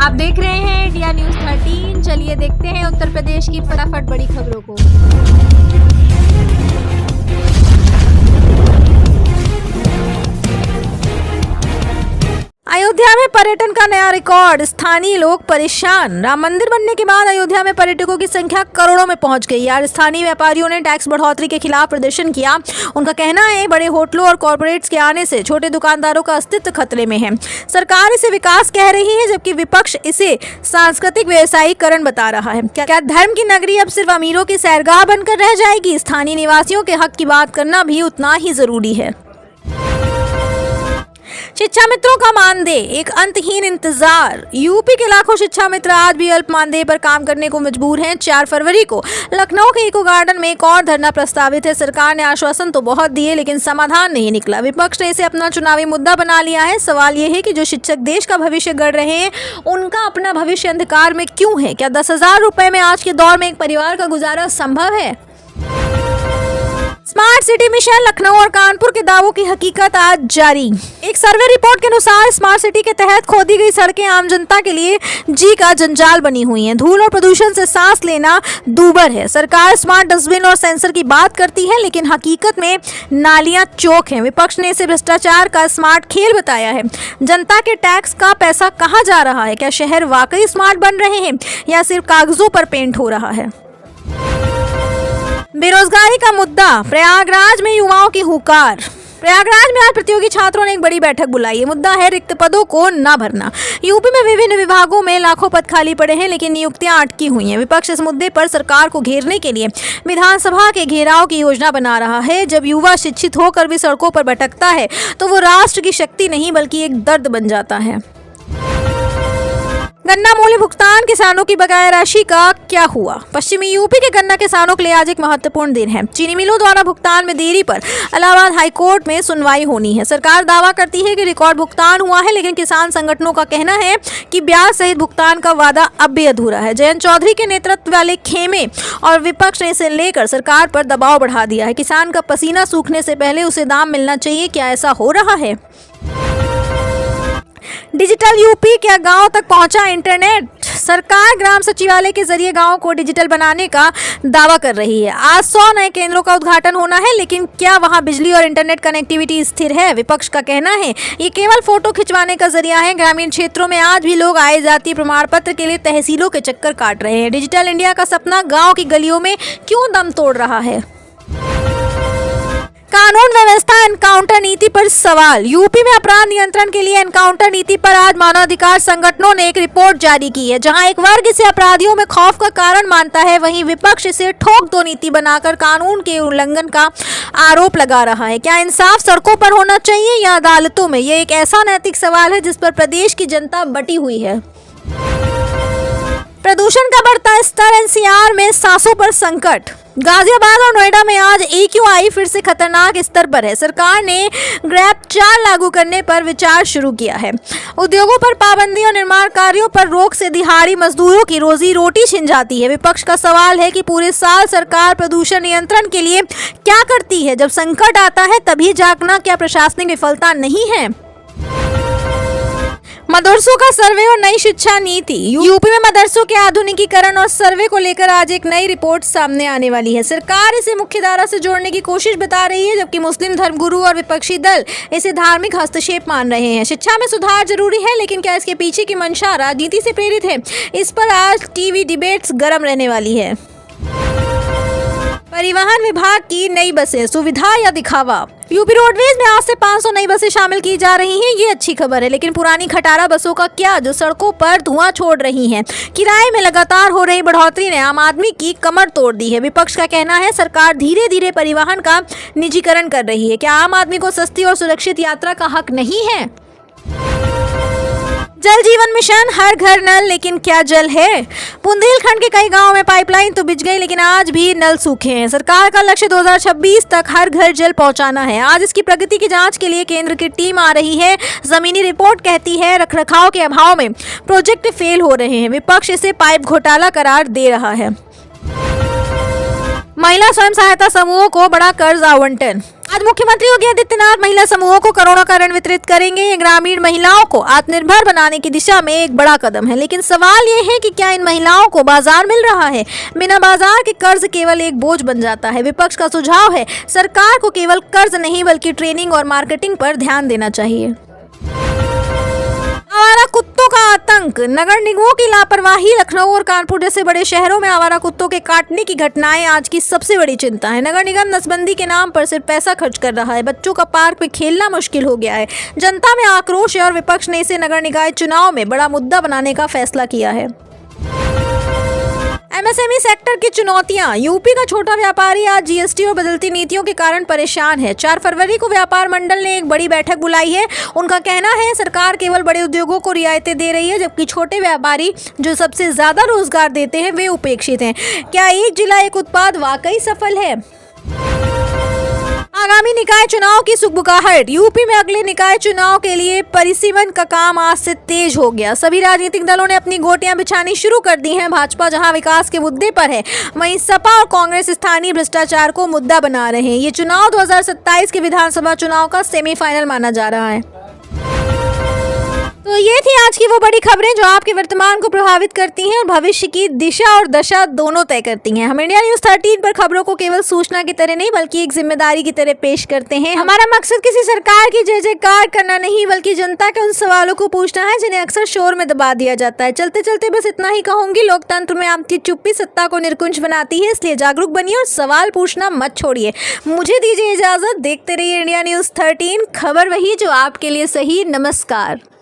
आप देख रहे हैं इंडिया न्यूज 13। चलिए देखते हैं उत्तर प्रदेश की फटाफट बड़ी खबरों को। अयोध्या में पर्यटन का नया रिकॉर्ड, स्थानीय लोग परेशान। राम मंदिर बनने के बाद अयोध्या में पर्यटकों की संख्या करोड़ों में पहुंच गई। यार स्थानीय व्यापारियों ने टैक्स बढ़ोतरी के खिलाफ प्रदर्शन किया। उनका कहना है बड़े होटलों और कॉर्पोरेट्स के आने से छोटे दुकानदारों का अस्तित्व खतरे में है। सरकार इसे विकास कह रही है जबकि विपक्ष इसे सांस्कृतिक व्यवसायीकरण बता रहा है। क्या धर्म की नगरी अब सिर्फ अमीरों की सैरगाह बनकर रह जाएगी? स्थानीय निवासियों के हक की बात करना भी उतना ही जरूरी है। शिक्षा मित्रों का मानदेय, एक अंतहीन इंतजार। यूपी के लाखों शिक्षा मित्र आज भी अल्प मानदेय पर काम करने को मजबूर हैं। 4 फरवरी को लखनऊ के इको गार्डन में एक और धरना प्रस्तावित है। सरकार ने आश्वासन तो बहुत दिए लेकिन समाधान नहीं निकला। विपक्ष ने इसे अपना चुनावी मुद्दा बना लिया है। सवाल यह है कि जो शिक्षक देश का भविष्य गढ़ रहे हैं उनका अपना भविष्य अंधकार में क्यों है? क्या 10,000 रुपए में आज के दौर में एक परिवार का गुजारा संभव है? स्मार्ट सिटी मिशन, लखनऊ और कानपुर के दावों की हकीकत आज जारी। एक सर्वे रिपोर्ट के अनुसार स्मार्ट सिटी के तहत खोदी गई सड़कें आम जनता के लिए जी का जंजाल बनी हुई हैं। धूल और प्रदूषण से सांस लेना दूभर है। सरकार स्मार्ट डस्टबिन और सेंसर की बात करती है लेकिन हकीकत में नालियां चौक हैं। विपक्ष ने इसे भ्रष्टाचार का स्मार्ट खेल बताया है। जनता के टैक्स का पैसा कहां जा रहा है? क्या शहर वाकई स्मार्ट बन रहे हैं या सिर्फ कागजों पर पेंट हो रहा है? बेरोजगारी का मुद्दा, प्रयागराज में युवाओं की हुकार। प्रयागराज में आज प्रतियोगी छात्रों ने एक बड़ी बैठक बुलाई है। मुद्दा है रिक्त पदों को न भरना। यूपी में विभिन्न विभागों में लाखों पद खाली पड़े हैं लेकिन नियुक्तियां अटकी हुई हैं। विपक्ष इस मुद्दे पर सरकार को घेरने के लिए विधानसभा के घेराव की योजना बना रहा है। जब युवा शिक्षित होकर भी सड़कों पर भटकता है तो वो राष्ट्र की शक्ति नहीं बल्कि एक दर्द बन जाता है। गन्ना मूल्य भुगतान, किसानों की बकाया राशि का क्या हुआ? पश्चिमी यूपी के गन्ना किसानों के लिए आज एक महत्वपूर्ण दिन है। चीनी मिलों द्वारा भुगतान में देरी पर इलाहाबाद हाईकोर्ट में सुनवाई होनी है। सरकार दावा करती है कि रिकॉर्ड भुगतान हुआ है लेकिन किसान संगठनों का कहना है कि ब्याज सहित भुगतान का वादा अब भी अधूरा है। जयंत चौधरी के नेतृत्व वाले खेमे और विपक्ष ने इसे लेकर सरकार पर दबाव बढ़ा दिया है। किसान का पसीना सूखने से पहले उसे दाम मिलना चाहिए। क्या ऐसा हो रहा है? डिजिटल यूपी, क्या गांव तक पहुंचा इंटरनेट? सरकार ग्राम सचिवालय के जरिए गांव को डिजिटल बनाने का दावा कर रही है। आज 100 नए केंद्रों का उद्घाटन होना है लेकिन क्या वहां बिजली और इंटरनेट कनेक्टिविटी स्थिर है? विपक्ष का कहना है ये केवल फोटो खिंचवाने का जरिया है। ग्रामीण क्षेत्रों में आज भी लोग आय जाति प्रमाण पत्र के लिए तहसीलों के चक्कर काट रहे हैं। डिजिटल इंडिया का सपना गाँव की गलियों में क्यों दम तोड़ रहा है? कानून व्यवस्था, एनकाउंटर नीति पर सवाल। यूपी में अपराध नियंत्रण के लिए एनकाउंटर नीति पर आज मानवाधिकार संगठनों ने एक रिपोर्ट जारी की है। जहां एक वर्ग इसे अपराधियों में खौफ का कारण मानता है वहीं विपक्ष इसे ठोक दो नीति बनाकर कानून के उल्लंघन का आरोप लगा रहा है। क्या इंसाफ सड़कों पर होना चाहिए या अदालतों में? यह एक ऐसा नैतिक सवाल है जिस पर प्रदेश की जनता बटी हुई है। प्रदूषण का बढ़ता स्तर, एनसीआर में सांसों पर संकट। गाजियाबाद और नोएडा में आज AQI फिर से खतरनाक स्तर पर है। सरकार ने ग्रैप 4 लागू करने पर विचार शुरू किया है। उद्योगों पर पाबंदी और निर्माण कार्यों पर रोक से दिहाड़ी मजदूरों की रोजी रोटी छिन जाती है। विपक्ष का सवाल है कि पूरे साल सरकार प्रदूषण नियंत्रण के लिए क्या करती है? जब संकट आता है तभी जागना क्या प्रशासनिक विफलता नहीं है? मदरसों का सर्वे और नई शिक्षा नीति। यूपी में मदरसों के आधुनिकीकरण और सर्वे को लेकर आज एक नई रिपोर्ट सामने आने वाली है। सरकार इसे मुख्यधारा से जोड़ने की कोशिश बता रही है जबकि मुस्लिम धर्मगुरु और विपक्षी दल इसे धार्मिक हस्तक्षेप मान रहे हैं। शिक्षा में सुधार जरूरी है लेकिन क्या इसके पीछे की मंशा राजनीति से प्रेरित है? इस पर आज टीवी डिबेट्स गर्म रहने वाली है। परिवहन विभाग की नई बसें, सुविधा या दिखावा? यूपी रोडवेज में आज से 500 नई बसें शामिल की जा रही हैं। ये अच्छी खबर है लेकिन पुरानी खटारा बसों का क्या जो सड़कों पर धुआं छोड़ रही हैं? किराए में लगातार हो रही बढ़ोतरी ने आम आदमी की कमर तोड़ दी है। विपक्ष का कहना है सरकार धीरे धीरे परिवहन का निजीकरण कर रही है। क्या आम आदमी को सस्ती और सुरक्षित यात्रा का हक नहीं है? जल जीवन मिशन, हर घर नल, लेकिन क्या जल है? बुंदेलखंड के कई गांवों में पाइपलाइन तो बिछ गई लेकिन आज भी नल सूखे हैं। सरकार का लक्ष्य 2026 तक हर घर जल पहुंचाना है। आज इसकी प्रगति की जांच के लिए केंद्र की टीम आ रही है। जमीनी रिपोर्ट कहती है रखरखाव के अभाव में प्रोजेक्ट फेल हो रहे हैं। विपक्ष इसे पाइप घोटाला करार दे रहा है। महिला स्वयं सहायता समूहों को बड़ा कर्ज आवंटन। आज मुख्यमंत्री योगी आदित्यनाथ महिला समूहों को करोड़ों का ऋण वितरित करेंगे। ये ग्रामीण महिलाओं को आत्मनिर्भर बनाने की दिशा में एक बड़ा कदम है, लेकिन सवाल ये है कि क्या इन महिलाओं को बाजार मिल रहा है? बिना बाजार के कर्ज केवल एक बोझ बन जाता है। विपक्ष का सुझाव है सरकार को केवल कर्ज नहीं बल्कि ट्रेनिंग और मार्केटिंग पर ध्यान देना चाहिए। आवारा कुत्तों का आतंक, नगर निगमों की लापरवाही। लखनऊ और कानपुर जैसे बड़े शहरों में आवारा कुत्तों के काटने की घटनाएं आज की सबसे बड़ी चिंता है। नगर निगम नसबंदी के नाम पर सिर्फ पैसा खर्च कर रहा है। बच्चों का पार्क में खेलना मुश्किल हो गया है। जनता में आक्रोश है और विपक्ष ने इसे नगर निकाय चुनाव में बड़ा मुद्दा बनाने का फैसला किया है। एमएसएमई सेक्टर की चुनौतियां। यूपी का छोटा व्यापारी आज जीएसटी और बदलती नीतियों के कारण परेशान है। 4 फरवरी को व्यापार मंडल ने एक बड़ी बैठक बुलाई है। उनका कहना है सरकार केवल बड़े उद्योगों को रियायतें दे रही है, जबकि छोटे व्यापारी जो सबसे ज्यादा रोजगार देते हैं वे उपेक्षित हैं। क्या एक जिला एक उत्पाद वाकई सफल है? आगामी निकाय चुनाव की सुगबुगाहट। यूपी में अगले निकाय चुनाव के लिए परिसीमन का काम आज से तेज हो गया। सभी राजनीतिक दलों ने अपनी गोटियां बिछानी शुरू कर दी हैं। भाजपा जहां विकास के मुद्दे पर है, वहीं सपा और कांग्रेस स्थानीय भ्रष्टाचार को मुद्दा बना रहे हैं। ये चुनाव 2027 के विधानसभा चुनाव का सेमीफाइनल माना जा रहा है। तो ये थी आज की वो बड़ी खबरें जो आपके वर्तमान को प्रभावित करती हैं और भविष्य की दिशा और दशा दोनों तय करती हैं। हम इंडिया न्यूज़ 13 पर खबरों को केवल सूचना की तरह नहीं बल्कि एक जिम्मेदारी की तरह पेश करते हैं। हमारा मकसद किसी सरकार की जय जयकार करना नहीं बल्कि जनता के उन सवालों को पूछना है जिन्हें अक्सर शोर में दबा दिया जाता है। चलते चलते बस इतना ही कहूंगी, लोकतंत्र में आपकी चुप्पी सत्ता को निर्कुंज बनाती है, इसलिए जागरूक बनिए और सवाल पूछना मत छोड़िए। मुझे दीजिए इजाजत। देखते रहिए इंडिया न्यूज़ 13, खबर वही जो आपके लिए सही। नमस्कार।